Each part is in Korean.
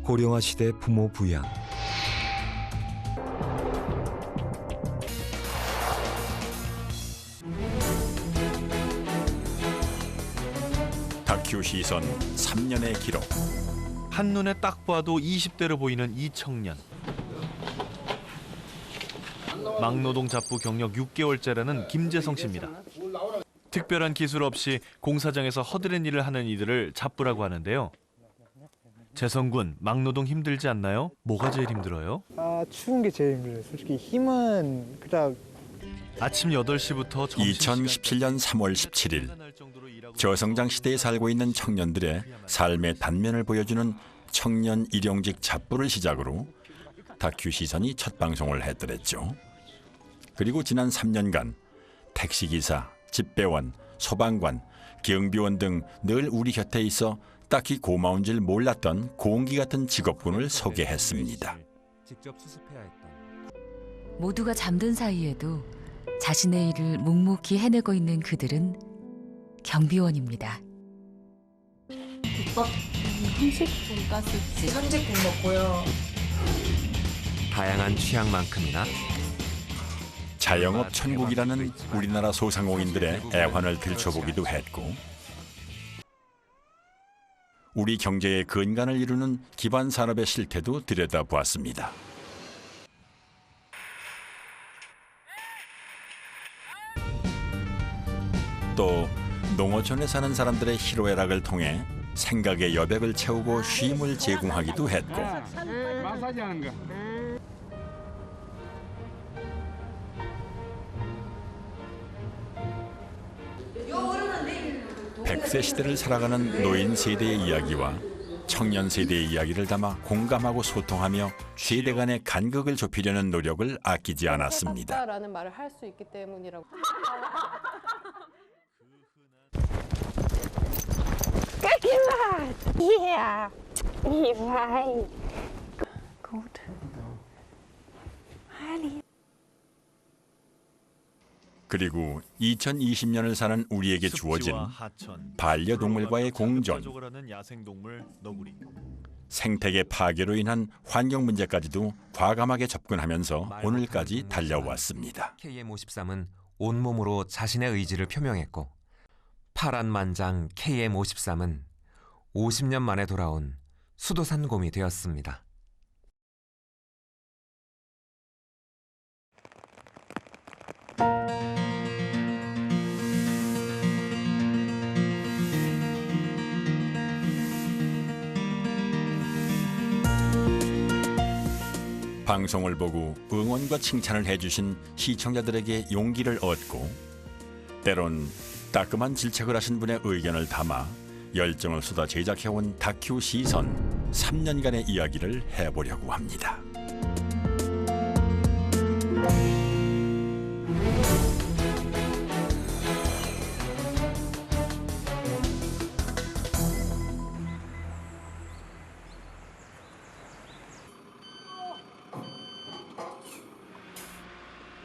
고령화 시대 부모 부양. 다큐 시선 3년의 기록. 한눈에 딱 봐도 20대로 보이는 이 청년. 막노동 잡부 경력 6개월째라는 김재성 씨입니다. 특별한 기술 없이 공사장에서 허드렛 일을 하는 이들을 잡부라고 하는데요. 재성 군, 막노동 힘들지 않나요? 뭐가 제일 힘들어요? 추운 게 제일 힘들어요. 솔직히 힘은 그닥. 아침 8시부터 2017년 3월 17일 저성장 시대에 살고 있는 청년들의 삶의 단면을 보여주는 청년 일용직 잡부를 시작으로 다큐 시선이 첫 방송을 했더랬죠. 그리고 지난 3년간 택시기사, 집배원, 소방관, 경비원 등 늘 우리 곁에 있어 딱히 고마운 줄 몰랐던 공기 같은 직업군을 소개했습니다. 모두가 잠든 사이에도 자신의 일을 묵묵히 해내고 있는 그들은 경비원입니다. 국밥, 한식, 돈가스, 선제국 먹고요. 다양한 취향만큼이나 자영업 천국이라는 우리나라 소상공인들의 애환을 들춰보기도 했고 우리 경제의 근간을 이루는 기반 산업의 실태도 들여다보았습니다. 또 농어촌에 사는 사람들의 희로애락을 통해 생각의 여백을 채우고 쉼을 제공하기도 했고 마사지하는 거. 100세 시대를 살아가는 노인 세대의 이야기와 청년 세대의 이야기를 담아 공감하고 소통하며 세대 간의 간극을 좁히려는 노력을 아끼지 않았습니다. 라는 말을 할 수 있기 때문이라고. 그리고 2020년을 사는 우리에게 주어진 반려동물과의 공존, 생태계 파괴로 인한 환경 문제까지도 과감하게 접근하면서 오늘까지 달려왔습니다. KM53은 온몸으로 자신의 의지를 표명했고 파란만장 KM53은 50년 만에 돌아온 수도산곰이 되었습니다. 방송을 보고 응원과 칭찬을 해주신 시청자들에게 용기를 얻고 때론 따끔한 질책을 하신 분의 의견을 담아 열정을 쏟아 제작해온 다큐 시선 3년간의 이야기를 해보려고 합니다.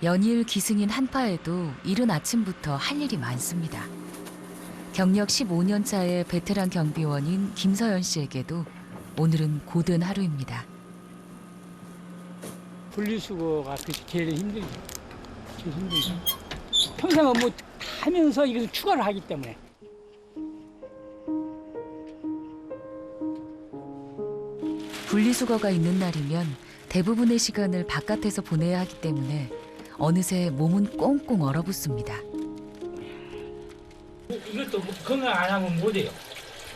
연일 기승인 한파에도 이른 아침부터 할 일이 많습니다. 경력 15년 차의 베테랑 경비원인 김서연 씨에게도 오늘은 고된 하루입니다. 분리수거가 제일 힘들죠. 제일 힘들죠. 평생은 뭐 하면서 이것을 추가를 하기 때문에. 분리수거가 있는 날이면 대부분의 시간을 바깥에서 보내야 하기 때문에 어느새 몸은 꽁꽁 얼어붙습니다. 이것도 뭐 건강 안 하면 못해요.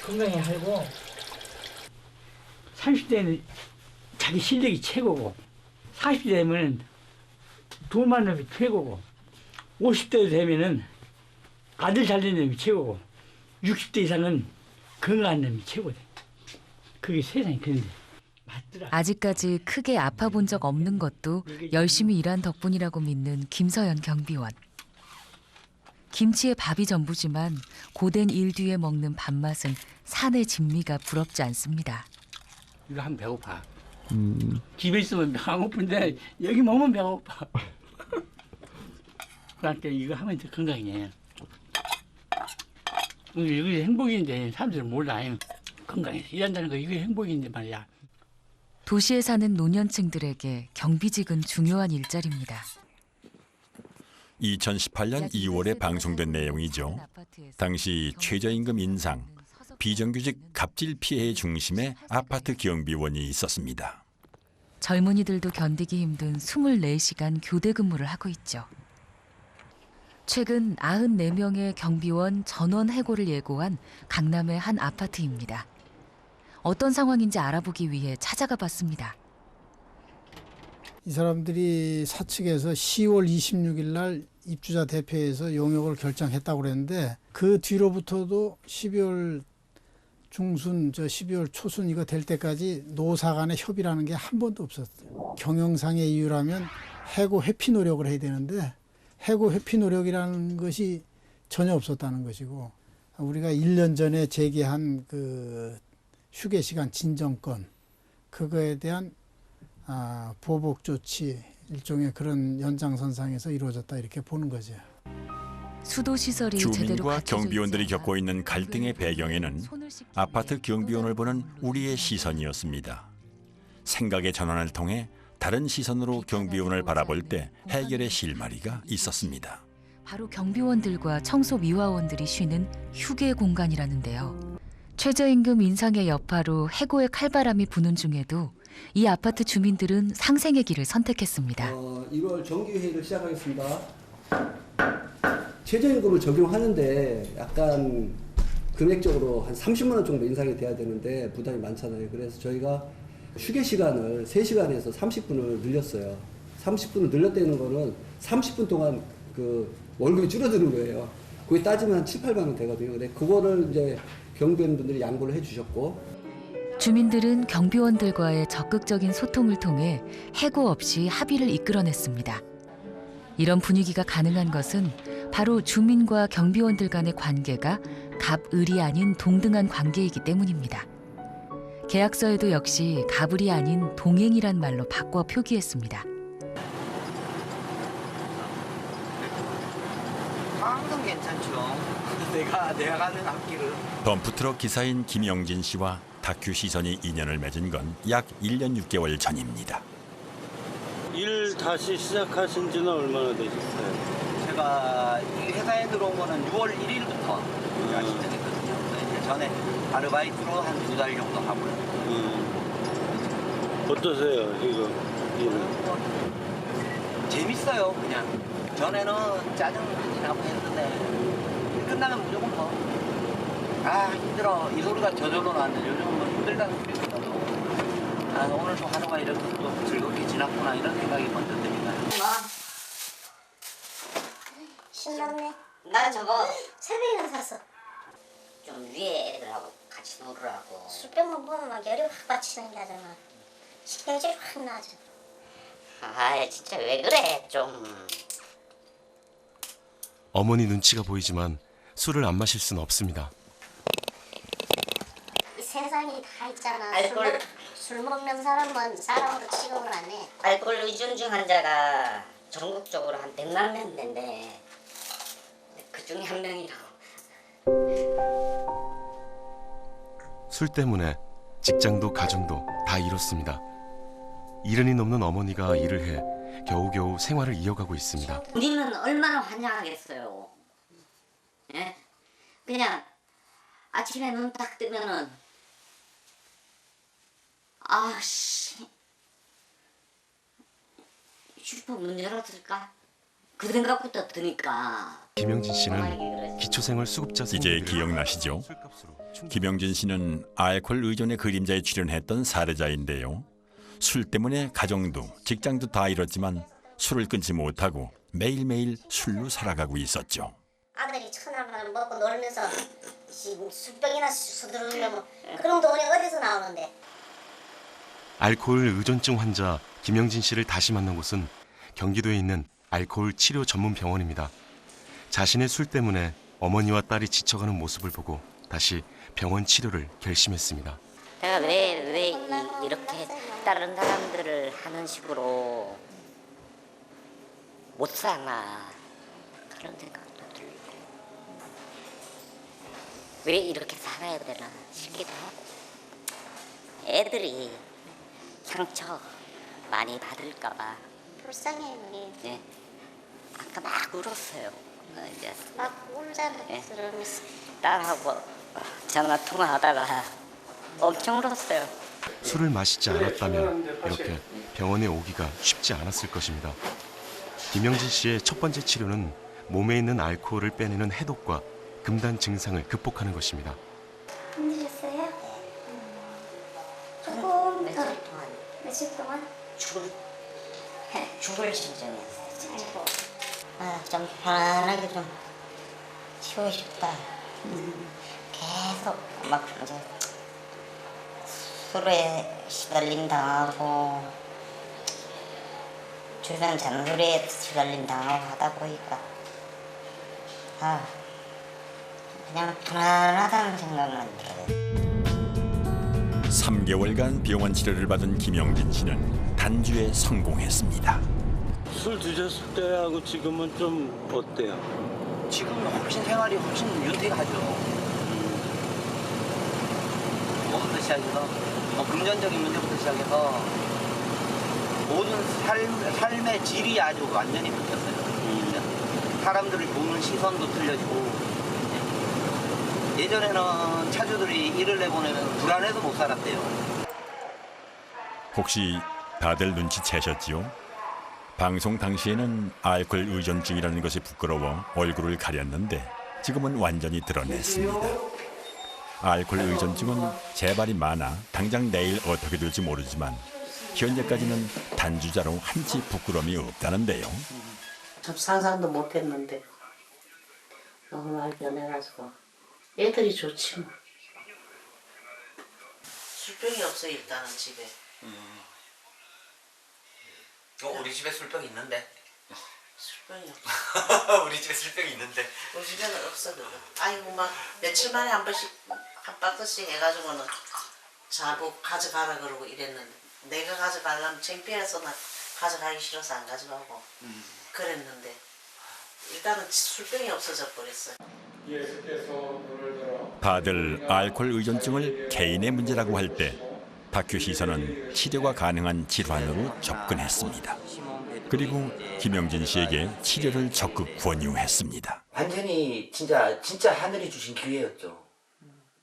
건강히 하고 30대는 자기 실력이 최고고 40대 되면 돈만 놈이 최고고 50대 되면은 아들 잘 되는 놈이 최고고 60대 이상은 건강한 놈이 최고돼. 그게 세상이 그런데. 아직까지 크게 아파본 적 없는 것도 열심히 일한 덕분이라고 믿는 김서연 경비원. 김치에 밥이 전부지만 고된 일 뒤에 먹는 밥맛은 산의 진미가 부럽지 않습니다. 이거 하면 배고파. 집에 있으면 안 고픈데 여기 먹으면 배고파. 그러니까 이거 하면 더 건강해. 이게 행복인데 사람들은 몰라. 건강해서 일한다는 거 이게 행복인데 말이야. 도시에 사는 노년층들에게 경비직은 중요한 일자리입니다. 2018년 2월에 방송된 내용이죠. 당시 최저임금 인상, 비정규직 갑질 피해의 중심에 아파트 경비원이 있었습니다. 젊은이들도 견디기 힘든 24시간 교대 근무를 하고 있죠. 최근 94명의 경비원 전원 해고를 예고한 강남의 한 아파트입니다. 어떤 상황인지 알아보기 위해 찾아가 봤습니다. 이 사람들이 사측에서 10월 26일 날 입주자 대표회에서 용역을 결정했다고 그랬는데 그 뒤로부터도 12월 중순, 12월 초순 이거 될 때까지 노사 간의 협의라는 게 한 번도 없었어요. 경영상의 이유라면 해고 회피 노력을 해야 되는데 해고 회피 노력이라는 것이 전혀 없었다는 것이고 우리가 1년 전에 제기한 그 휴게 시간 진정권 그거에 대한 보복 조치 일종의 그런 연장선상에서 이루어졌다 이렇게 보는 거죠. 수도 시설이 제대로 주민과 갖춰져 경비원들이 있지 않아 겪고 있는 갈등의 배경에는 손을 씻기 아파트 위해 경비원을 보는 우리의 시선이었습니다. 생각의 전환을 통해 다른 시선으로 경비원을 바라볼 때 해결의 실마리가 있었습니다. 바로 경비원들과 청소 미화원들이 쉬는 휴게 공간이라는데요. 최저임금 인상의 여파로 해고의 칼바람이 부는 중에도 이 아파트 주민들은 상생의 길을 선택했습니다. 1월 정기회의를 시작하겠습니다. 최저임금을 적용하는데 약간 금액적으로 한 30만 원 정도 인상이 돼야 되는데 부담이 많잖아요. 그래서 저희가 휴게 시간을 3시간에서 30분을 늘렸어요. 30분을 늘렸다는 거는 30분 동안 그 월급이 줄어드는 거예요. 그게 따지면 한 7, 8만 원 되거든요. 근데 그거를 이제 경비원분들이 양보를 해주셨고. 주민들은 경비원들과의 적극적인 소통을 통해 해고 없이 합의를 이끌어냈습니다. 이런 분위기가 가능한 것은 바로 주민과 경비원들 간의 관계가 갑을이 아닌 동등한 관계이기 때문입니다. 계약서에도 역시 갑을이 아닌 동행이란 말로 바꿔 표기했습니다. 항상 괜찮죠. 내가 가는 앞길을. 덤프트럭 기사인 김영진 씨와 다큐 시선이 인연을 맺은 건 약 1년 6개월 전입니다. 일 다시 시작하신 지는 얼마나 되셨어요? 제가 이 회사에 들어온 거는 6월 1일부터 시작했거든요. 이제 전에 아르바이트로 한 2달 정도 하고요. 어떠세요, 이거? 재밌어요, 그냥. 전에는 짜증이 나고 했는데 끝나면 무조건 힘들어. 이 소리가 저절로 나는데 요즘은 뭐 힘들다는 소리가 나고 오늘도 하루가 이렇게 또 즐겁게 지났구나 이런 생각이 먼저 듭니다. 신났네. 난 저거 새벽에 샀어. 좀 위에 애들하고 같이 놀으라고. 술병만 보면 막 열이 확 받치는 게 하잖아. 신경질이 확 나죠. 진짜 왜 그래 좀. 어머니 눈치가 보이지만 술을 안 마실 수는 없습니다. 이 세상이 다 있잖아. 술 먹는 사람은 사람으로 취급을 안 해. 알코올 의존증 환자가 전국적으로 한 100만 명 된대. 그 중에 한 명이라고. 술 때문에 직장도 가정도 다 잃었습니다. 70이 넘는 어머니가 일을 해 겨우겨우 생활을 이어가고 있습니다. 우리는 얼마나 환장하겠어요. 예? 그냥 아침에 눈 딱 뜨면은 슈퍼 문 열었을까? 그 생각부터 드니까. 김영진 씨는 기초생활 수급자 이제 기억나시죠? 김영진 씨는 알코올 의존의 그림자에 출연했던 사례자인데요. 술 때문에 가정도 직장도 다 잃었지만 술을 끊지 못하고 매일매일 술로 살아가고 있었죠. 아들이 천하만을 먹고 놀면서 술병이나 수두르려면 그런 돈이 어디서 나오는데. 알코올 의존증 환자 김영진 씨를 다시 만난 곳은 경기도에 있는 알코올 치료 전문 병원입니다. 자신의 술 때문에 어머니와 딸이 지쳐가는 모습을 보고 다시 병원 치료를 결심했습니다. 내가 왜 이렇게 다른 사람들을 하는 식으로 못 사나 그런 생각도 들고 왜 이렇게 살아야 되나 싶기도 하고 애들이 상처 많이 받을까봐 불쌍해 그게. 네. 아까 막 울었어요. 이제 막 울잖아요. 네. 딸하고 전화 통화하다가 엄청 울었어요. 술을 마시지 않았다면 이렇게 병원에 오기가 쉽지 않았을 것입니다. 김영진 씨의 첫 번째 치료는 몸에 있는 알코올을 빼내는 해독과 금단 증상을 극복하는 것입니다. 힘드셨어요? 조금 며칠 동안. 며칠 동안? 죽을 심정이었어요. 아이고. 좀 편안하게 좀 쉬고 싶다. 계속 막 이제 술에 시달림 당하고 주변 잔소리에 시달림 당하고 하다 보니까 그냥 편안하다는 생각만 들어요. 3개월간 병원 치료를 받은 김영진 씨는 단주에 성공했습니다. 술 드셨을 때하고 지금은 좀 어때요? 지금은 훨씬 생활이 훨씬 윤택하죠. 뭐부터 시작해서 금전적인 문제부터 시작해서 모든 삶의 질이 아주 완전히 바뀌었어요. 사람들을 보는 시선도 틀려지고 예전에는 차주들이 일을 내보내면 불안해서 못 살았대요. 혹시 다들 눈치채셨지요? 방송 당시에는 알코올 의존증이라는 것이 부끄러워 얼굴을 가렸는데 지금은 완전히 드러냈습니다. 알코올 의존증은 재발이 많아 당장 내일 어떻게 될지 모르지만 현재까지는 단주자로 한치 부끄러움이 없다는데요. 참 상상도 못했는데 너무 많이 변해가지고 애들이 좋지 뭐. 술병이 없어 일단은 집에. 우리 집에 술병 있는데. 술병이 없어. 우리 집에 술병 있는데. 우리 집에는 없어 그거. 아이고 막 며칠 만에 한 번씩 한 박스씩 해가지고는 자부 가져가라 그러고 이랬는데 내가 가져가려면 창피해서 나 가져가기 싫어서 안 가져가고 그랬는데 일단은 술병이 없어져 버렸어요. 다들 알코올 의존증을 개인의 문제라고 할 때 다큐 시선은 치료가 가능한 질환으로 접근했습니다. 그리고 김영진 씨에게 치료를 적극 권유했습니다. 완전히 진짜 하늘이 주신 기회였죠.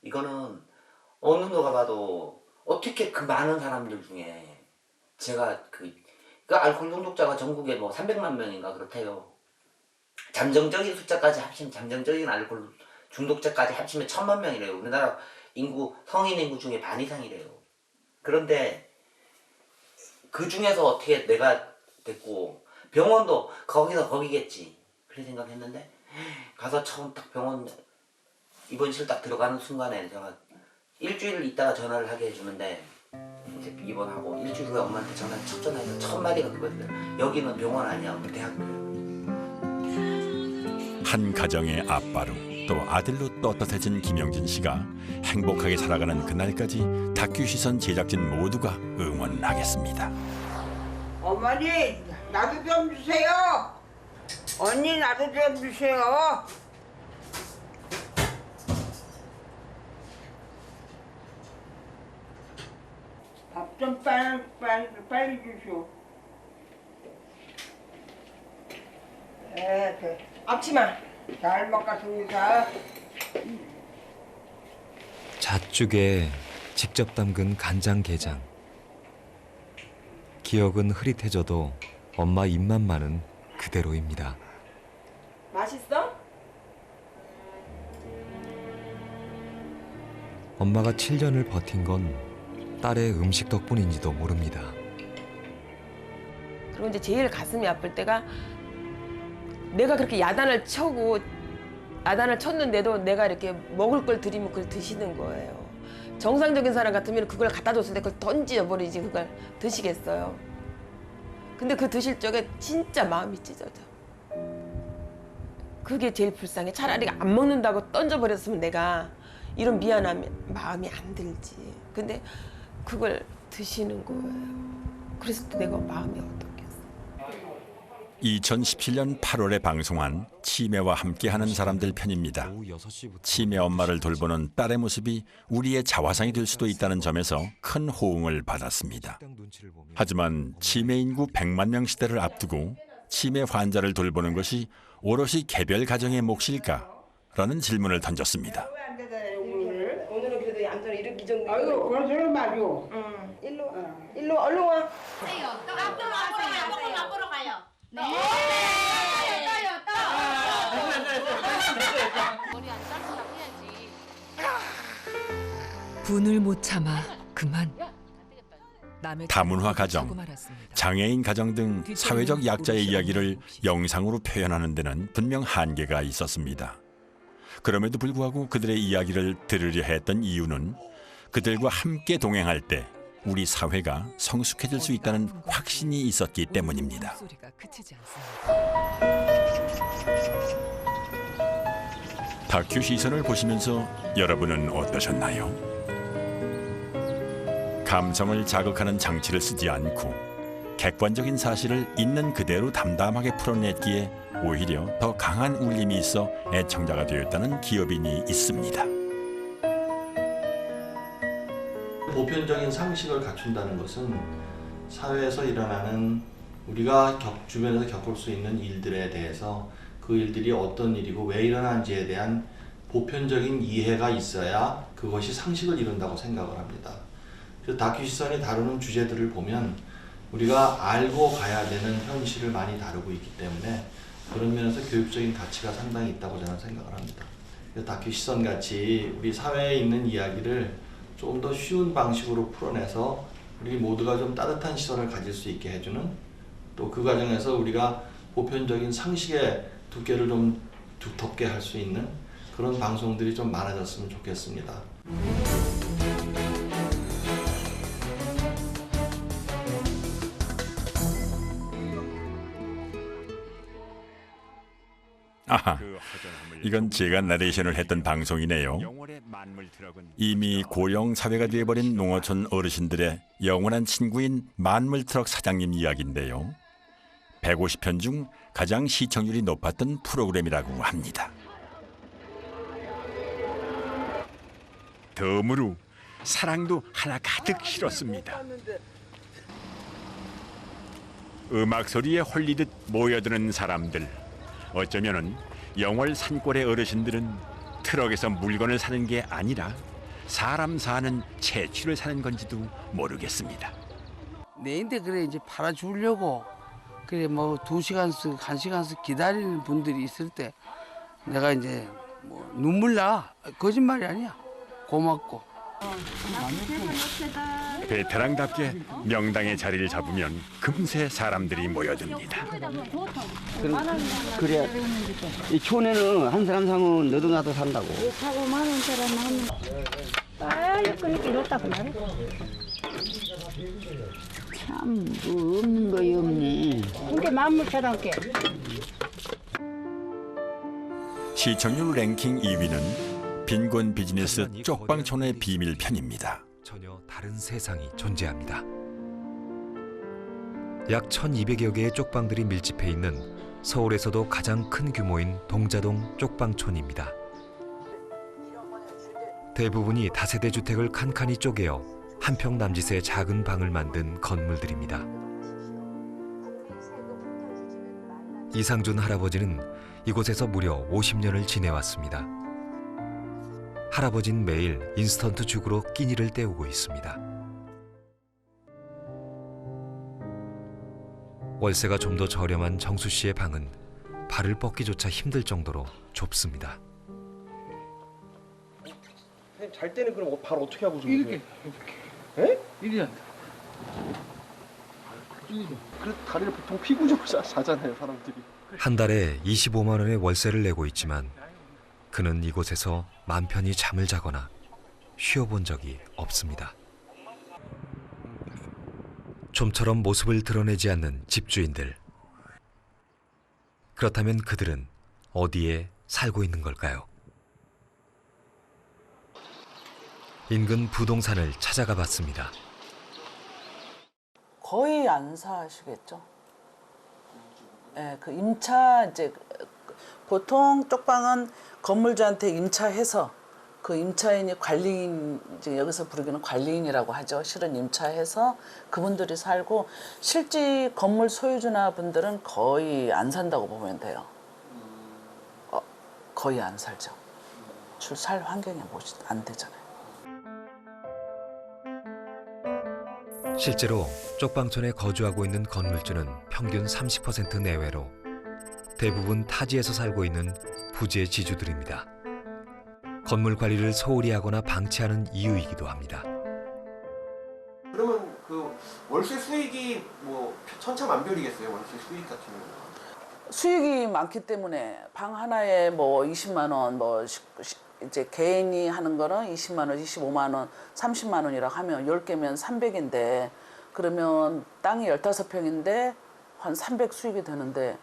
이거는 어느 누가 봐도 어떻게 그 많은 사람들 중에 제가 그 알코올 중독자가 전국에 뭐 300만 명인가 그렇대요. 잠정적인 숫자까지 합치면 잠정적인 알코올 중독자까지 합치면 1000만 명이래요. 우리나라 인구 성인 인구 중에 반 이상이래요. 그런데 그 중에서 어떻게 내가 됐고 병원도 거기서 거기겠지 그런 생각했는데 가서 처음 딱 병원 입원실 딱 들어가는 순간에 제가 일주일 있다가 전화를 하게 해주는데 이제 입원하고 일주일 후에 엄마한테 첫 전화해서 첫 마디가 그거였어요. 여기는 병원 아니야, 대학교야. 한 가정의 아빠로 또 아들로 떳떳해진 김영진 씨가 행복하게 살아가는 그날까지 다큐 시선 제작진 모두가 응원하겠습니다. 어머니 나도 좀 주세요. 언니 나도 좀 주세요. 밥 좀 빨리 주시오. 네. 앞치마 잘 먹겠습니다. 잣죽에 직접 담근 간장게장. 기억은 흐릿해져도 엄마 입맛만은 그대로입니다. 맛있어? 엄마가 7년을 버틴 건 딸의 음식 덕분인지도 모릅니다. 그리고 이제 제일 가슴이 아플 때가 내가 그렇게 야단을 쳤는데도 내가 이렇게 먹을 걸 드리면 그걸 드시는 거예요. 정상적인 사람 같으면 그걸 갖다 줬을 때 그걸 던져버리지 그걸 드시겠어요. 근데 그 드실 적에 진짜 마음이 찢어져. 그게 제일 불쌍해. 차라리 안 먹는다고 던져버렸으면 내가 이런 미안한 마음이 안 들지. 근데 그걸 드시는 거예요. 그래서 또 내가 마음이 어떻겠어. 2017년 8월에 방송한 치매와 함께하는 사람들 편입니다. 치매 엄마를 돌보는 딸의 모습이 우리의 자화상이 될 수도 있다는 점에서 큰 호응을 받았습니다. 하지만 치매 인구 100만 명 시대를 앞두고 치매 환자를 돌보는 것이 오롯이 개별 가정의 몫일까? 라는 질문을 던졌습니다. 오늘은 그래도 얌전히 이렇게 정도. 아이고 그런 소리 말이오. 일로 얼른 와. 안 보러 가요. 네. 분을 못 참아 그만. 다문화 가정, 장애인 가정 등 사회적 약자의 이야기를 영상으로 표현하는 데는 분명 한계가 있었습니다. 그럼에도 불구하고 그들의 이야기를 들으려 했던 이유는 그들과 함께 동행할 때 우리 사회가 성숙해질 수 있다는 확신이 있었기 때문입니다. 다큐 시선을 보시면서 여러분은 어떠셨나요? 감성을 자극하는 장치를 쓰지 않고 객관적인 사실을 있는 그대로 담담하게 풀어냈기에 오히려 더 강한 울림이 있어 애청자가 되었다는 기업인이 있습니다. 보편적인 상식을 갖춘다는 것은 사회에서 일어나는 우리가 주변에서 겪을 수 있는 일들에 대해서 그 일들이 어떤 일이고 왜 일어나는지에 대한 보편적인 이해가 있어야 그것이 상식을 이룬다고 생각을 합니다. 그래서 다큐 시선이 다루는 주제들을 보면 우리가 알고 가야 되는 현실을 많이 다루고 있기 때문에 그런 면에서 교육적인 가치가 상당히 있다고 저는 생각을 합니다. 다큐 시선 같이 우리 사회에 있는 이야기를 좀 더 쉬운 방식으로 풀어내서 우리 모두가 좀 따뜻한 시선을 가질 수 있게 해주는, 또 그 과정에서 우리가 보편적인 상식의 두께를 좀 두텁게 할 수 있는 그런 방송들이 좀 많아졌으면 좋겠습니다. 아하, 이건 제가 나레이션을 했던 방송이네요. 이미 고령 사회가 되어버린 농어촌 어르신들의 영원한 친구인 만물트럭 사장님 이야기인데요. 150편 중 가장 시청률이 높았던 프로그램이라고 합니다. 덤으로 사랑도 하나 가득 실었습니다. 음악 소리에 홀리듯 모여드는 사람들. 어쩌면은 영월 산골의 어르신들은 트럭에서 물건을 사는 게 아니라 사람 사는 채취를 사는 건지도 모르겠습니다. 내인데 그래 이제 팔아주려고 그래 뭐 2시간씩 1시간씩 기다리는 분들이 있을 때 내가 이제 뭐 눈물 나. 거짓말이 아니야. 고맙고. 베테랑답게 명당의 자리를 잡으면 금세 사람들이 모여듭니다. 그래 이 촌에는 한 사람 사면 너도나도 산다고. 사고 많은 사람 하면 빨리 이렇다고 말해. 참 뭐 없는 거이 없네. 근데 만물처럼게. 시청률 랭킹 2위는 빈곤 비즈니스 쪽방촌의 비밀 편입니다. 전혀 다른 세상이 존재합니다. 약 1200여 개의 쪽방들이 밀집해 있는 서울에서도 가장 큰 규모인 동자동 쪽방촌입니다. 대부분이 다세대 주택을 칸칸이 쪼개어 한평 남짓의 작은 방을 만든 건물들입니다. 이상준 할아버지는 이곳에서 무려 50년을 지내왔습니다. 할아버지는 매일 인스턴트 죽으로 끼니를 때우고 있습니다. 월세가 좀 더 저렴한 정수 씨의 방은 발을 뻗기조차 힘들 정도로 좁습니다. 잘 때는 그럼 발 어떻게 하고 주무세요? 이렇게. 이리 앉아. 그래 다리를 보통 피구적으로 자잖아요, 사람들이. 한 달에 25만 원의 월세를 내고 있지만 그는 이곳에서 맘 편히 잠을 자거나 쉬어본 적이 없습니다. 좀처럼 모습을 드러내지 않는 집주인들. 그렇다면 그들은 어디에 살고 있는 걸까요? 인근 부동산을 찾아가 봤습니다. 거의 안 사시겠죠? 예, 그 임차 이제 보통 쪽방은 건물주한테 임차해서 그 임차인이 관리인, 이제 여기서 부르기는 관리인이라고 하죠. 실은 임차해서 그분들이 살고 실제 건물 소유주나 분들은 거의 안 산다고 보면 돼요. 거의 안 살죠. 살 환경이 안 되잖아요. 실제로 쪽방촌에 거주하고 있는 건물주는 평균 30% 내외로 대부분 타지에서 살고 있는 부재 지주들입니다. 건물 관리를 소홀히 하거나 방치하는 이유이기도 합니다. 그러면 그 월세 수익이 뭐 천차만별이겠어요. 월세 수익 같은 경우는. 수익이 많기 때문에 방 하나에 뭐 20만 원, 뭐 이제 개인이 하는 거는 20만 원, 25만 원, 30만 원이라고 하면 10개면 300인데 그러면 땅이 15평인데 한 300 수익이 되는데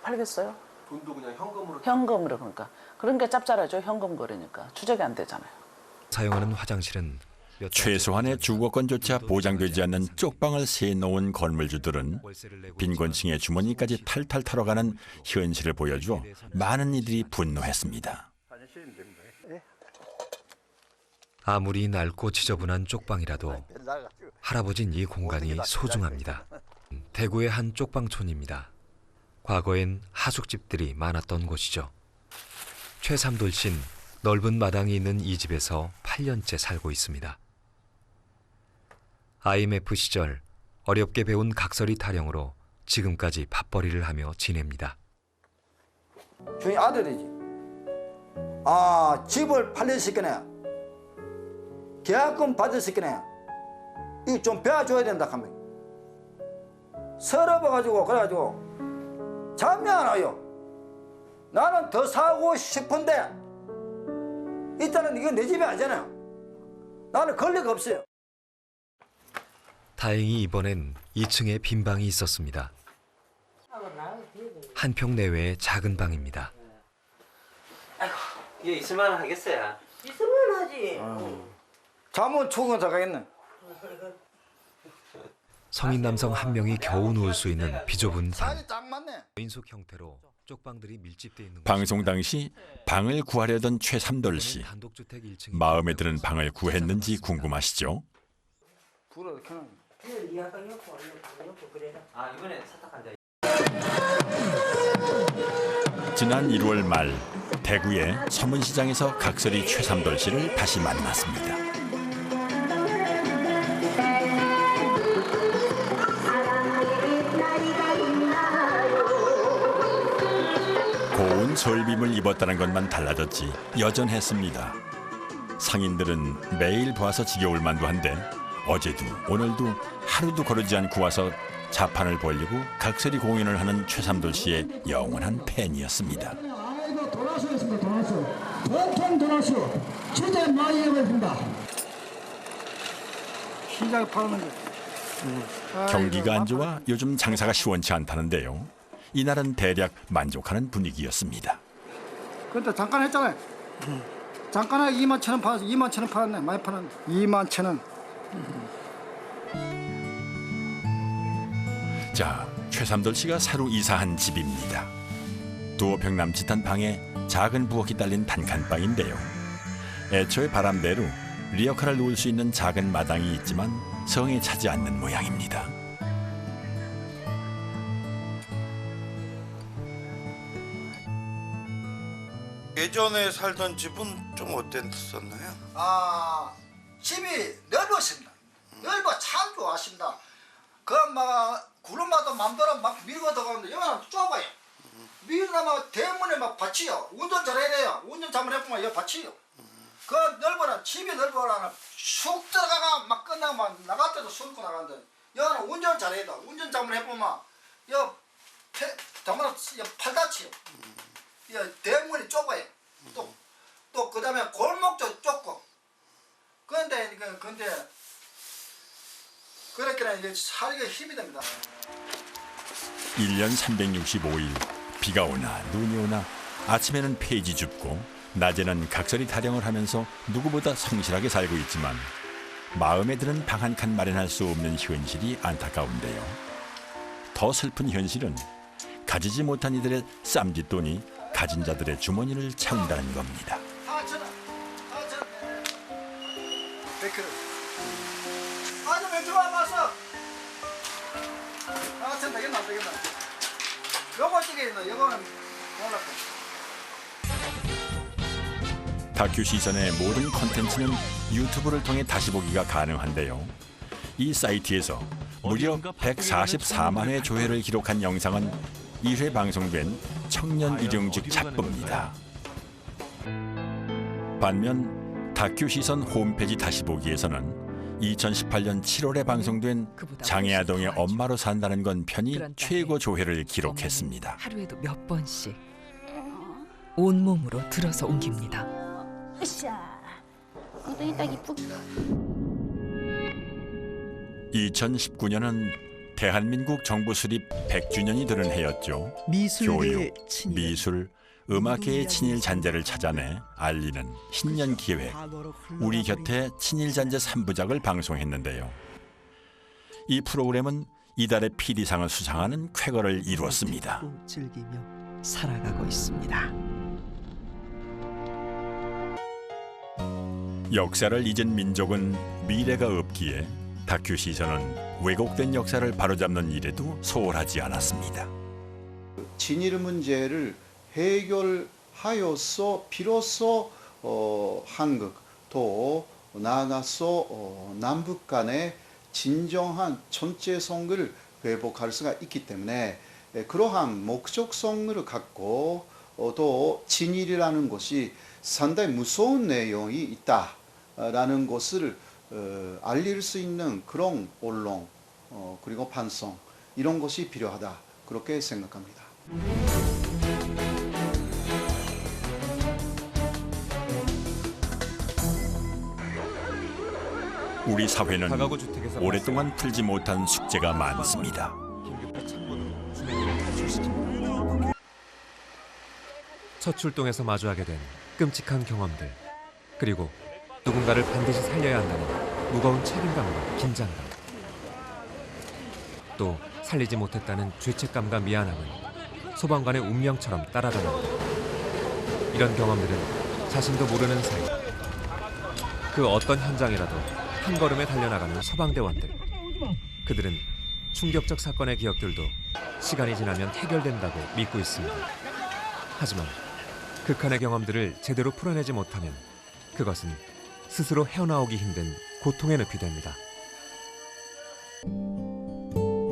팔겠어요? 돈도 그냥 현금으로. 현금으로 그러니까. 그런 게 짭짤하죠. 현금 거래니까. 추적이 안 되잖아요. 사용하는 화장실은 최소한의 주거권조차 보장되지 않는 쪽방을 세놓은 건물주들은 빈곤층의 주머니까지 탈탈 털어가는 현실을 보여주어 많은 이들이 분노했습니다. 아무리 낡고 지저분한 쪽방이라도 할아버진 이 공간이 소중합니다. 대구의 한 쪽방촌입니다. 과거엔 하숙집들이 많았던 곳이죠. 최삼돌 씨는 넓은 마당이 있는 이 집에서 8년째 살고 있습니다. IMF 시절 어렵게 배운 각설이 타령으로 지금까지 밥벌이를 하며 지냅니다. 저희 아들이지. 집을 팔렸을거네. 계약금 받았을거네. 이거 좀 배워줘야 된다 하면 서러워가지고 그래가지고 잠이 안 와요. 나는 더 사고 싶은데 일단은 이건 내 집이 아니잖아요. 나는 권리가 없어요. 다행히 이번엔 2층에 빈 방이 있었습니다. 한 평 내외의 작은 방입니다. 아이고, 이게 있을만 하겠어요. 있으면 하지. 잠은 죽은 자가겠네. 성인 남성 한 명이 겨우 누울 수 있는 비좁은 방. 딱 맞네. 인숙 형태로 쪽방들이 밀집돼 있는 방송 당시 방을 구하려던 최삼돌 씨. 마음에 드는 방을 구했는지 궁금하시죠? 불을 켜는. 이번에 사탁한다. 지난 1월 말 대구의 서문시장에서 각설이 최삼돌 씨를 다시 만났습니다. 고운 설빔을 입었다는 것만 달라졌지 여전했습니다. 상인들은 매일 봐서 지겨울 만도 한데 어제도 오늘도 하루도 거르지 않고 와서 자판을 벌리고 각설이 공연을 하는 최삼돌 씨의 영원한 팬이었습니다. 아이고 도나스였습니다. 도나스. 보통 도나스. 진짜 많이 해봤습니다. 시장에 파는 거. 경기가 안 좋아 요즘 장사가 시원치 않다는데요. 이날은 대략 만족하는 분위기였습니다. 근데 잠깐 했잖아요. 잠깐에 21,000원 팔았어. 21,000원 팔았네. 많이 팔았네. 21,000원. 자, 최삼돌 씨가 새로 이사한 집입니다. 두어 평 남짓한 방에 작은 부엌이 딸린 단칸방인데요. 애초에 바람대로 리어카를 놓을 수 있는 작은 마당이 있지만 성에 차지 않는 모양입니다. 예전에 살던 집은 좀 어땠었나요? 집이 넓었습니다. 넓어 참 좋았습니다. 막 구름마다 맘대로 막 밀고 들어가는데 여기는 좁아요. 밀어나면 대문에 막 밭이요. 운전 잘해야 돼요. 운전 잘못해보면 여기 밭이요. 그 넓어라 집이 넓어라 쑥 들어가가 막 끝나고 막 나갈 때도 숨고 나가는데 여기는 운전 잘해야 돼. 운전 잘못해보면 여기 정말 팔다치요. 여기 대문이 좁아요. 또 그다음에 골목도 좁고. 근데 그렇게 이제 살기가 힘이 됩니다. 1년 365일 비가 오나 눈이 오나 아침에는 폐지 줍고 낮에는 각설이 타령을 하면서 누구보다 성실하게 살고 있지만 마음에 드는 방 한 칸 마련할 수 없는 현실이 안타까운데요. 더 슬픈 현실은 가지지 못한 이들의 쌈짓돈이 가진 자들의 주머니를 채운다는 겁니다. 4,000원. 100kg. 아주 맥주 와봤어. 4,000 되겠나 안 되겠나. 요거 찍겠나. 요거는 몰랐고. 다큐 시선의 모든 콘텐츠는 유튜브를 통해 다시 보기가 가능한데요. 이 사이트에서 무려 144만 회 조회를 기록한 영상은 1회 방송된 청년 일용직 잡부입니다. 반면 다큐 시선 홈페이지 다시 보기에서는 2018년 7월에 방송된 장애아동의 엄마로 산다는 건 편이 최고 조회를 기록했습니다. 하루에도 몇 번씩 온몸으로 들어서 옮깁니다. 으쌰. 엉덩이 딱 이쁘게. 2019년은 대한민국 정부 수립 100주년이 되는 해였죠. 교육, 미술, 음악계의 친일 잔재를 찾아내 알리는 신년 기획 우리 곁에 친일 잔재 3부작을 방송했는데요. 이 프로그램은 이달의 PD상을 수상하는 쾌거를 이루었습니다. 즐기며 살아가고 있습니다. 역사를 잊은 민족은 미래가 없기에 다큐 시선은 왜곡된 역사를 바로잡는 일에도 소홀하지 않았습니다. 친일 문제를 해결하여서 비로소 한국 또 나아가서 남북 간의 진정한 전체성을 회복할 수가 있기 때문에 그러한 목적성을 갖고 또 친일이라는 것이 상당히 무서운 내용이 있다라는 것을 알릴 수 있는 그런 언론 그리고 반성 이런 것이 필요하다 그렇게 생각합니다. 우리 사회는 오랫동안 풀지 못한 숙제가 많습니다. 첫 출동에서 마주하게 된 끔찍한 경험들, 그리고 누군가를 반드시 살려야 한다는 무거운 책임감과 긴장감, 또 살리지 못했다는 죄책감과 미안함은 소방관의 운명처럼 따라다닙니다. 이런 경험들은 자신도 모르는 사이 그 어떤 현장이라도 한 걸음에 달려나가는 소방대원들. 그들은 충격적 사건의 기억들도 시간이 지나면 해결된다고 믿고 있습니다. 하지만 극한의 경험들을 제대로 풀어내지 못하면 그것은 스스로 헤어나오기 힘든 고통의 늪이 됩니다.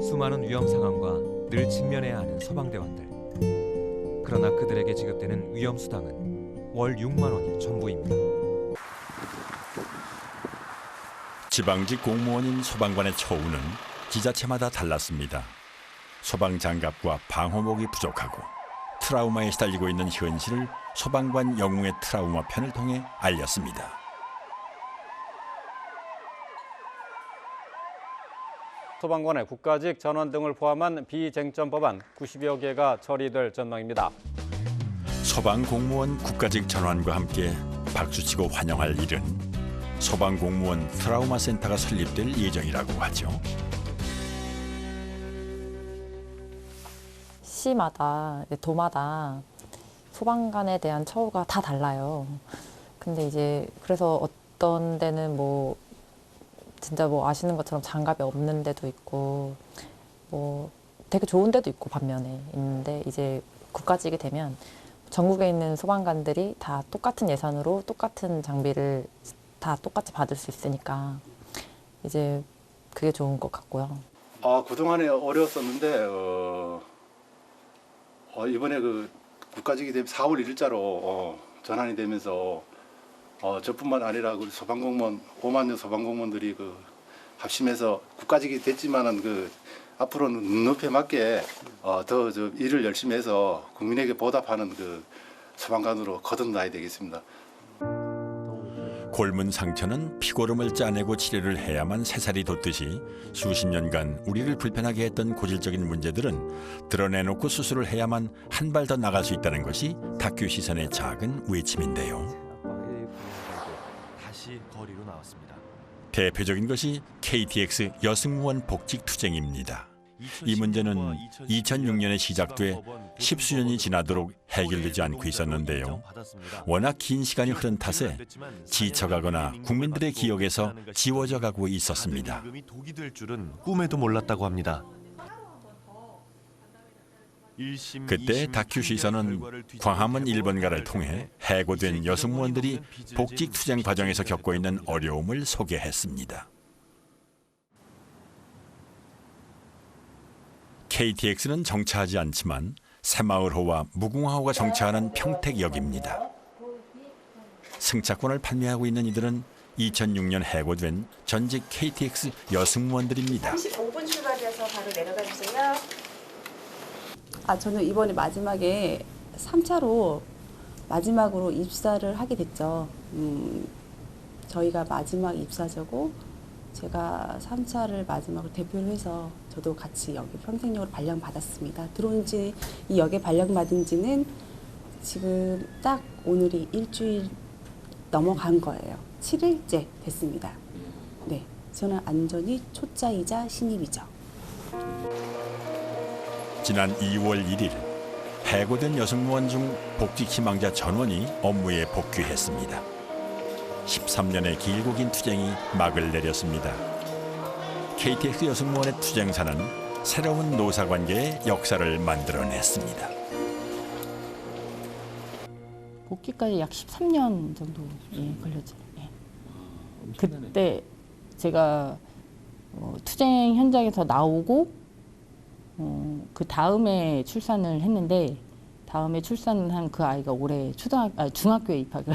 수많은 위험 상황과 늘 직면해야 하는 소방대원들. 그러나 그들에게 지급되는 위험 수당은 월 6만 원이 전부입니다. 지방직 공무원인 소방관의 처우는 지자체마다 달랐습니다. 소방장갑과 방호복이 부족하고 트라우마에 시달리고 있는 현실을 소방관 영웅의 트라우마 편을 통해 알렸습니다. 소방관의 국가직 전원 등을 포함한 비쟁점 법안 90여 개가 처리될 전망입니다. 소방공무원 국가직 전환과 함께 박수치고 환영할 일은 소방공무원 트라우마 센터가 설립될 예정이라고 하죠. 시마다, 도마다 소방관에 대한 처우가 다 달라요. 근데 이제 그래서 어떤 데는 뭐 진짜 뭐 아시는 것처럼 장갑이 없는 데도 있고 뭐 되게 좋은 데도 있고 반면에 있는데 이제 국가직이 되면 전국에 있는 소방관들이 다 똑같은 예산으로 똑같은 장비를 다 똑같이 받을 수 있으니까 이제 그게 좋은 것 같고요. 그동안에 어려웠었는데 이번에 그 국가직이 되면 4월 1일자로 전환이 되면서 저뿐만 아니라 우리 소방공무원 5만 명 소방공무원들이 그 합심해서 국가직이 됐지만은 그 앞으로는 눈높이에 맞게 더 일을 열심히 해서 국민에게 보답하는 그 소방관으로 거듭나야 되겠습니다. 골문 상처는 피고름을 짜내고 치료를 해야만 새살이 돋듯이 수십 년간 우리를 불편하게 했던 고질적인 문제들은 드러내놓고 수술을 해야만 한 발 더 나갈 수 있다는 것이 다큐 시선의 작은 외침인데요. 다시 거리로 나왔습니다. 대표적인 것이 KTX 여승무원 복직 투쟁입니다. 이 문제는 2006년에 시작돼 10수년이 지나도록 해결되지 않고 있었는데요. 워낙 긴 시간이 흐른 탓에 지쳐가거나 국민들의 기억에서 지워져 가고 있었습니다. 독이 될 줄은 꿈에도 몰랐다고 합니다. 그때 다큐 시선은 광화문 1번가를 통해 해고된 여승무원들이 복직 투쟁 과정에서 겪고 있는 어려움을 소개했습니다. KTX는 정차하지 않지만 새마을호와 무궁화호가 정차하는 평택역입니다. 승차권을 판매하고 있는 이들은 2006년 해고된 전직 KTX 여승무원들입니다. 35분 출발이어서 바로 내려가 주세요. 저는 이번에 마지막에 3차로 마지막으로 입사를 하게 됐죠. 저희가 마지막 입사자고 제가 3차를 마지막으로 대표를 해서 저도 같이 여기 평택역으로 발령받았습니다. 들어온 지, 이 역에 발령받은 지는 지금 딱 오늘이 일주일 넘어간 거예요. 7일째 됐습니다. 네, 저는 안전이 초짜이자 신입이죠. 지난 2월 1일 해고된 여승무원 중 복직 희망자 전원이 업무에 복귀했습니다. 13년의 길고 긴 투쟁이 막을 내렸습니다. KTX 여승무원의 투쟁사는 새로운 노사관계의 역사를 만들어냈습니다. 복귀까지 약 13년 정도 걸렸죠. 그때 제가 투쟁 현장에서 나오고 그 다음에 출산을 했는데 다음에 출산한 그 아이가 올해 중학교에 입학을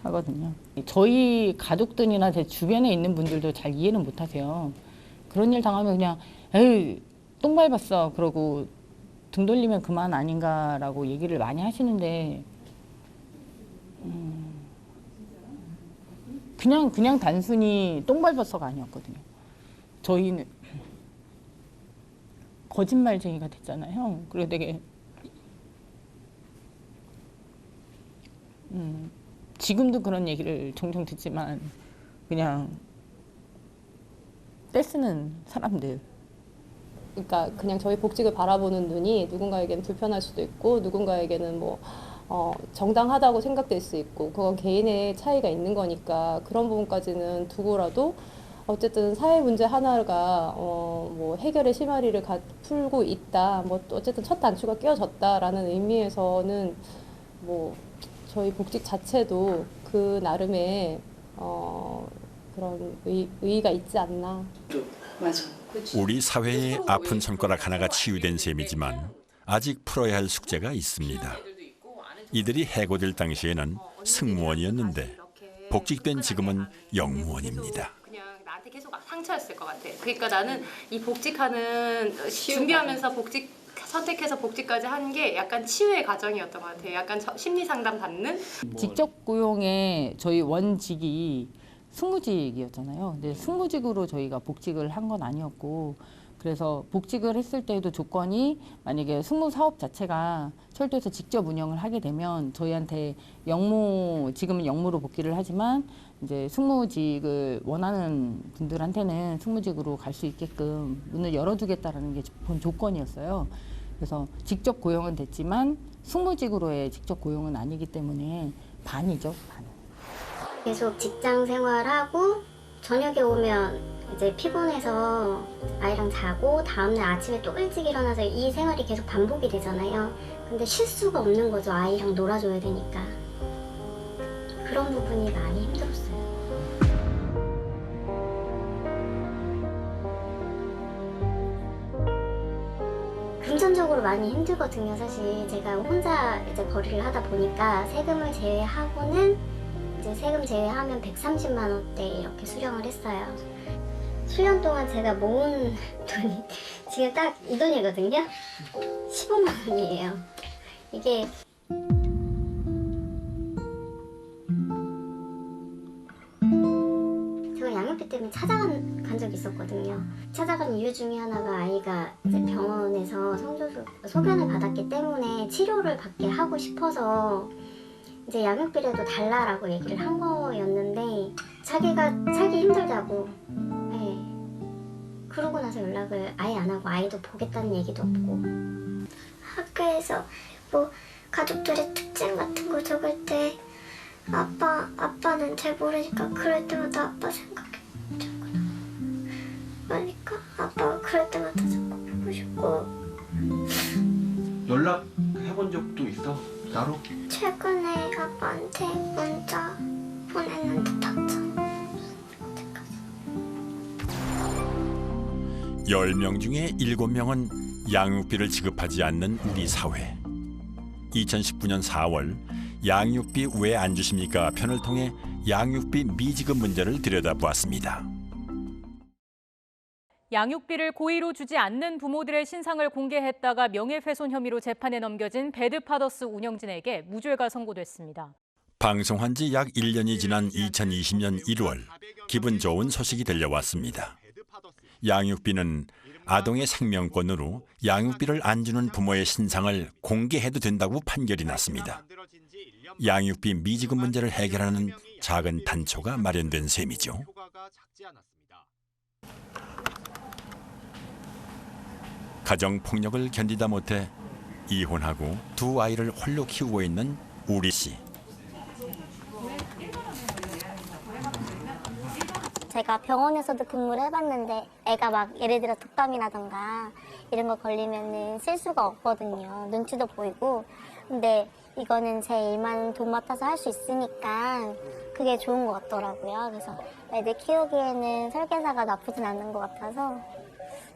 하거든요. 저희 가족들이나 제 주변에 있는 분들도 잘 이해는 못하세요. 그런 일 당하면 그냥 에이 똥 밟았어 그러고 등 돌리면 그만 아닌가라고 얘기를 많이 하시는데 그냥 단순히 똥 밟았어가 아니었거든요. 저희는 거짓말쟁이가 됐잖아요. 그래 되게 지금도 그런 얘기를 종종 듣지만 그냥 떼쓰는 사람들. 그러니까 그냥 저희 복직을 바라보는 눈이 누군가에게는 불편할 수도 있고 누군가에게는 뭐 정당하다고 생각될 수 있고 그건 개인의 차이가 있는 거니까 그런 부분까지는 두고라도 어쨌든 사회 문제 하나가 뭐 해결의 실마리를 풀고 있다. 뭐 어쨌든 첫 단추가 끼워졌다라는 의미에서는 뭐 저희 복직 자체도 그 나름의 그런 의의가 있지 않나. 맞아. 우리 사회의 아픈 손가락 하나가 치유된 셈이지만 아직 풀어야 할 숙제가 있습니다. 이들이 해고될 당시에는 승무원이었는데 복직된 지금은 영무원입니다. 나한테 계속 상처였을 것 같아. 그러니까 나는 이 복직하는 준비하면서 복직 선택해서 복직까지 한 게 약간 치유의 과정이었던 것 같아요. 약간 심리 상담 받는. 직접 고용의 저희 원직이 승무직이었잖아요. 근데 승무직으로 저희가 복직을 한 건 아니었고 그래서 복직을 했을 때에도 조건이 만약에 승무 사업 자체가 철도에서 직접 운영을 하게 되면 저희한테 지금은 영무로 복귀를 하지만 이제 승무직을 원하는 분들한테는 승무직으로 갈 수 있게끔 문을 열어두겠다라는 게 본 조건이었어요. 그래서 직접 고용은 됐지만 승무직으로의 직접 고용은 아니기 때문에 반이죠, 반. 계속 직장 생활하고 저녁에 오면 이제 피곤해서 아이랑 자고 다음날 아침에 또 일찍 일어나서 이 생활이 계속 반복이 되잖아요. 근데 쉴 수가 없는 거죠. 아이랑 놀아줘야 되니까. 그런 부분이 많이 힘들었어요. 금전적으로 많이 힘들거든요. 사실 제가 혼자 이제 벌이를 하다 보니까 세금을 제외하고는 이제 세금 제외하면 130만 원대 이렇게 수령을 했어요. 7년 동안 제가 모은 돈이 지금 딱 이 돈이거든요. 15만 원이에요. 이게 제가 양육비 때문에 찾아간 적이 있었거든요. 찾아간 이유 중에 하나가 아이가 이제 병원에서 소견을 받았기 때문에 치료를 받게 하고 싶어서 이제 양육비라도 달라라고 얘기를 한 거였는데 자기가 살기 힘들다고 그러고 나서 연락을 아예 안 하고 아이도 보겠다는 얘기도 없고. 학교에서 뭐 가족들의 특징 같은 거 적을 때 아빠는 잘 모르니까 그럴 때마다 아빠 생각해 적구나. 그러니까 아빠가 그럴 때마다 자꾸 보고 싶고. 연락해본 적도 있어? 따로? 최근에 아빠한테 문자 보냈는데 답장. 10명 중에 7명은 양육비를 지급하지 않는 우리 사회. 2019년 4월 양육비 왜 안 주십니까? 편을 통해 양육비 미지급 문제를 들여다보았습니다. 양육비를 고의로 주지 않는 부모들의 신상을 공개했다가 명예훼손 혐의로 재판에 넘겨진 배드파더스 운영진에게 무죄가 선고됐습니다. 방송한 지 약 1년이 지난 2020년 1월 기분 좋은 소식이 들려왔습니다. 양육비는 아동의 생명권으로 양육비를 안 주는 부모의 신상을 공개해도 된다고 판결이 났습니다. 양육비 미지급 문제를 해결하는 작은 단초가 마련된 셈이죠. 가정폭력을 견디다 못해 이혼하고 두 아이를 홀로 키우고 있는 우리 씨. 제가 병원에서도 근무를 해봤는데 애가 막 예를 들어 독감이라던가 이런 거 걸리면은 쓸 수가 없거든요. 눈치도 보이고. 근데 이거는 제 일만 돈 맡아서 할 수 있으니까 그게 좋은 것 같더라고요. 그래서 애들 키우기에는 설계사가 나쁘진 않는 것 같아서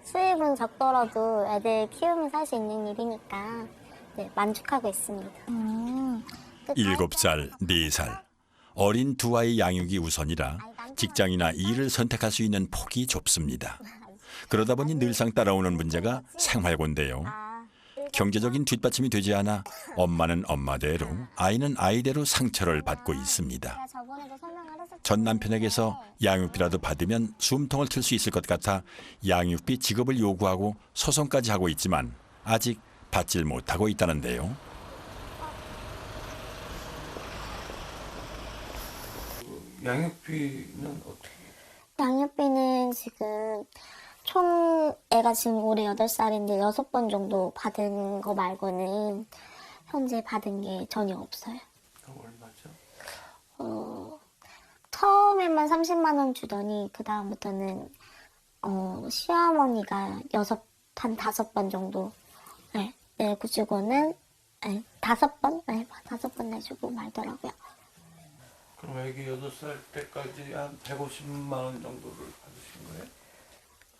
수입은 적더라도 애들 키우면서 할 수 있는 일이니까 네, 만족하고 있습니다. 7살, 4살. 어린 두 아이 양육이 우선이라 직장이나 일을 선택할 수 있는 폭이 좁습니다. 그러다 보니 늘상 따라오는 문제가 생활고인데요. 경제적인 뒷받침이 되지 않아 엄마는 엄마대로 아이는 아이대로 상처를 받고 있습니다. 전 남편에게서 양육비라도 받으면 숨통을 틀 수 있을 것 같아 양육비 지급을 요구하고 소송까지 하고 있지만 아직 받질 못하고 있다는데요. 양육비는 어떻게? 양육비는 지금 총 애가 지금 올해 8살인데 6번 정도 받은 거 말고는 현재 받은 게 전혀 없어요. 얼마죠? 처음에만 30만 원 주더니 그 다음부터는 시어머니가 한 5번 정도 내주고는 5번? 네, 5번 내주고 말더라고요. 그럼 애기 8살 때까지 한 150만 원 정도를 받으신 거예요?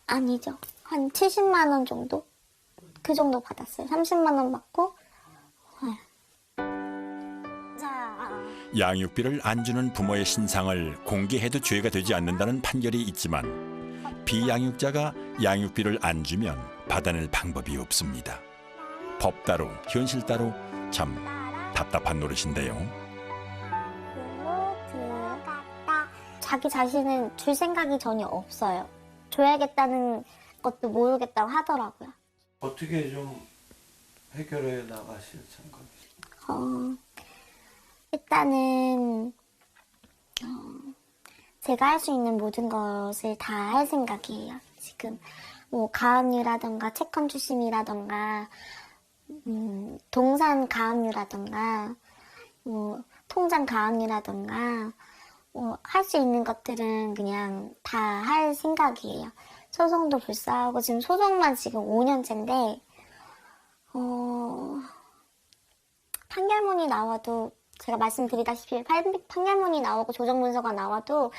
아니죠. 한 70만 원 정도? 그 정도 받았어요. 30만 원 받고. 네. 양육비를 안 주는 부모의 신상을 공개해도 죄가 되지 않는다는 판결이 있지만 비양육자가 양육비를 안 주면 받아낼 방법이 없습니다. 법 따로 현실 따로 참 답답한 노릇인데요. 자기 자신은 줄 생각이 전혀 없어요. 줘야겠다는 것도 모르겠다고 하더라고요. 어떻게 좀 해결해 나가실 생각이세요? 일단은 제가 할 수 있는 모든 것을 다 할 생각이에요. 지금 뭐 가압류라던가 채권 추심이라던가 동산 가압류라던가 뭐 통장 가압류라던가 뭐 할 수 있는 것들은 그냥 다 할 생각이에요. 소송도 불사하고 지금 소송만 지금 5년째인데 판결문이 나와도 제가 말씀드리다시피 판결문이 나오고 조정문서가 나와도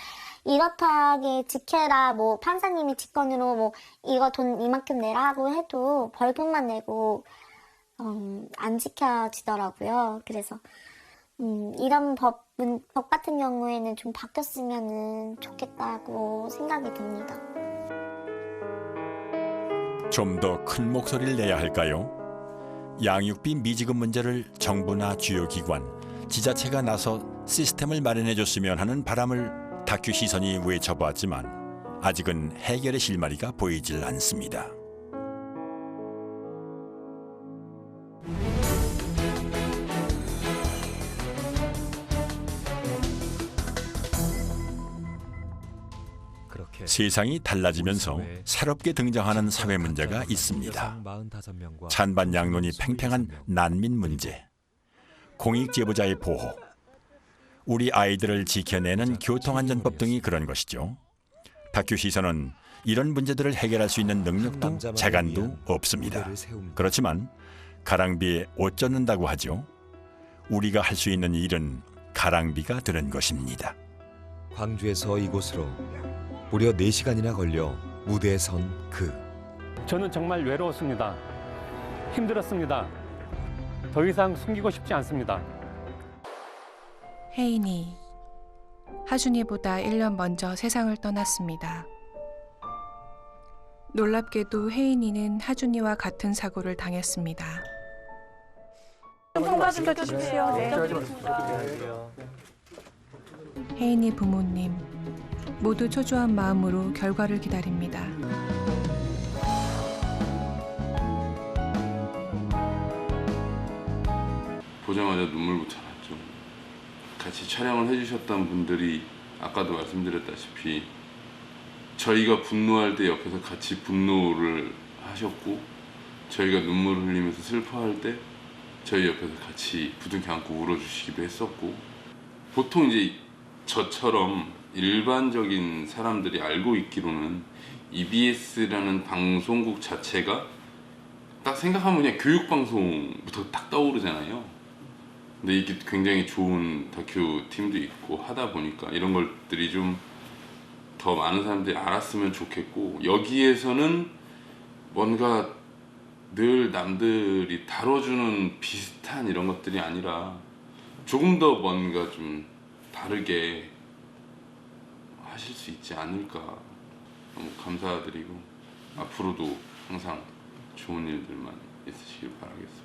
이렇다하게 지켜라 뭐 판사님이 직권으로 뭐 이거 돈 이만큼 내라 하고 해도 벌금만 내고 안 지켜지더라고요. 그래서 이런 법 같은 경우에는 좀 바뀌었으면 좋겠다고 생각이 듭니다. 좀 더 큰 목소리를 내야 할까요? 양육비 미지급 문제를 정부나 주요 기관, 지자체가 나서 시스템을 마련해줬으면 하는 바람을 다큐 시선이 외쳐보았지만 아직은 해결의 실마리가 보이질 않습니다. 세상이 달라지면서 새롭게 등장하는 사회 문제가 있습니다. 찬반 양론이 팽팽한 난민 문제, 공익 제보자의 보호, 우리 아이들을 지켜내는 교통안전법 등이 그런 것이죠. 다큐 시선은 이런 문제들을 해결할 수 있는 능력도 재간도 없습니다. 그렇지만 가랑비에 옷 젖는다고 하죠. 우리가 할 수 있는 일은 가랑비가 드는 것입니다. 광주에서 이곳으로 무려 4시간이나 걸려 무대에 선 그. 저는 정말 외로웠습니다. 힘들었습니다. 더 이상 숨기고 싶지 않습니다. 혜인이 하준이보다 1년 먼저 세상을 떠났습니다. 놀랍게도 혜인이는 하준이와 같은 사고를 당했습니다. 통과 좀 해주십시오. 네. 혜인이 부모님 모두 초조한 마음으로 결과를 기다립니다. 보자마자 눈물부터 났죠. 같이 촬영을 해주셨던 분들이 아까도 말씀드렸다시피 저희가 분노할 때 옆에서 같이 분노를 하셨고, 저희가 눈물을 흘리면서 슬퍼할 때 저희 옆에서 같이 부둥켜 안고 울어주시기도 했었고, 보통 이제 저처럼 일반적인 사람들이 알고 있기로는 EBS라는 방송국 자체가 딱 생각하면 그냥 교육방송부터 딱 떠오르잖아요. 근데 이게 굉장히 좋은 다큐 팀도 있고 하다 보니까 이런 것들이 좀 더 많은 사람들이 알았으면 좋겠고, 여기에서는 뭔가 늘 남들이 다뤄주는 비슷한 이런 것들이 아니라 조금 더 뭔가 좀 다르게 하실 수 있지 않을까. 너무 감사드리고 앞으로도 항상 좋은 일들만 있으시길 바라겠습니다.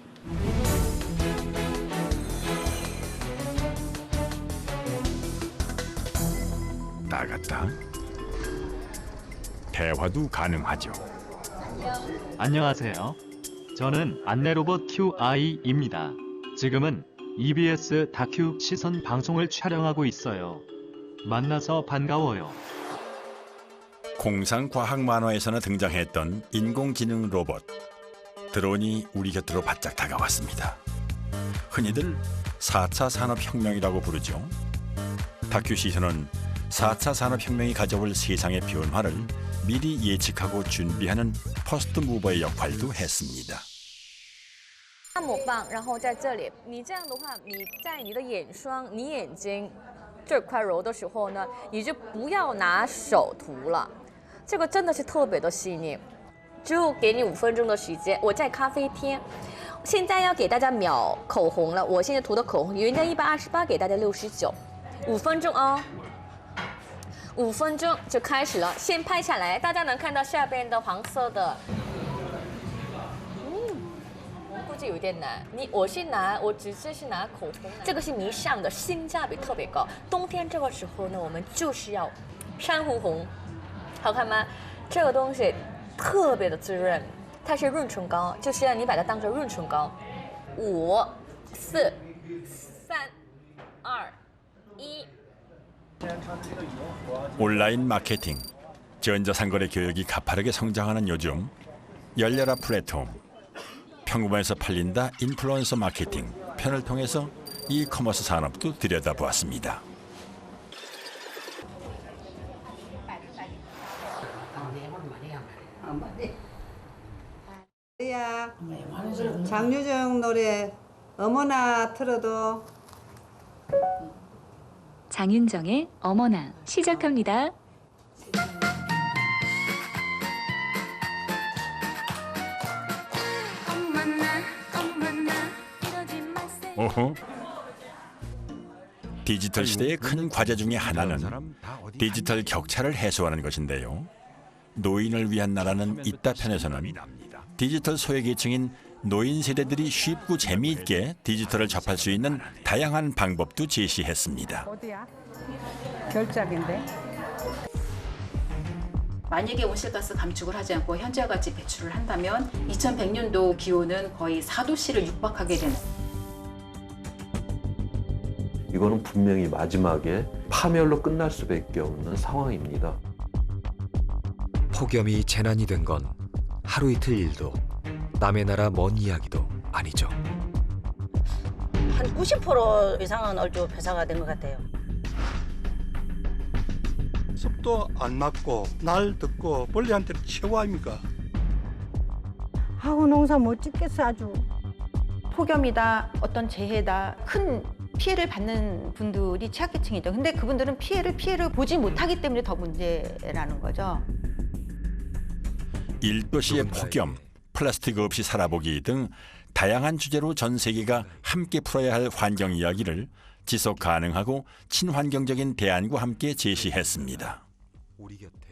나갔다. 대화도 가능하죠. 안녕하세요. 저는 안내로봇 QI입니다. 지금은 EBS 다큐 시선 방송을 촬영하고 있어요. 만나서 반가워요. 공상과학 만화에서나 등장했던 인공지능 로봇. 드론이 우리 곁으로 바짝 다가왔습니다. 흔히들 4차 산업혁명이라고 부르죠. 다큐 시선은 4차 산업혁명이 가져올 세상의 변화를 미리 예측하고 준비하는 퍼스트 무버의 역할도 했습니다. 按摩棒，然后在这里，你这样的话，你在你的眼霜、你眼睛这块揉的时候呢，你就不要拿手涂了，这个真的是特别的细腻。之后给你5分钟的时间，我在咖啡厅。现在要给大家描口红了，我现在涂的口红原价128，给大家69，5分钟哦。5分钟就开始了，先拍下来，大家能看到下边的黄色的。估计有点难，我直接是拿口红，这个是迷上的，性价比特别高。冬天这个时候呢，我们就是要珊瑚红，好看吗？这个东西特别的滋润，它是润唇膏，就是让你把它当成润唇膏。5、4、3、2、1。 온라인 마케팅, 전자상거래 교육이 가파르게 성장하는 요즘 열려라 플랫폼, 평범해서 팔린다 인플루언서 마케팅 편을 통해서 이커머스 산업도 들여다보았습니다. 야, 장유정 노래 어머나 틀어도. 장윤정의 어머나 시작합니다. 오호. 디지털 시대의 큰 과제 중에 하나는 디지털 격차를 해소하는 것인데요. 노인을 위한 나라는 있다 편에서는 디지털 소외계층인 노인 세대들이 쉽고 재미있게 디지털을 접할 수 있는 다양한 방법도 제시했습니다. 어디야? 결작인데. 만약에 온실가스 감축을 하지 않고 현재와 같이 배출을 한다면 2100년도 기온은 거의 4도씨를 육박하게 되는. 이거는 분명히 마지막에 파멸로 끝날 수밖에 없는 상황입니다. 폭염이 재난이 된 건 하루 이틀 일도 남의 나라 먼 이야기도 아니죠. 한 90% 이상은 얼추 폐사가 된 것 같아요. 습도 안 맞고 날 덥고 벌레한테 최고 아닙니까? 하고 농사 못 짓겠어 아주. 폭염이다, 어떤 재해다, 큰 피해를 받는 분들이 취약계층이죠. 근데 그분들은 피해를 보지 못하기 때문에 더 문제라는 거죠. 1도시의 폭염, 플라스틱 없이 살아보기 등 다양한 주제로 전 세계가 함께 풀어야 할 환경 이야기를 지속 가능하고 친환경적인 대안과 함께 제시했습니다. 우리 곁에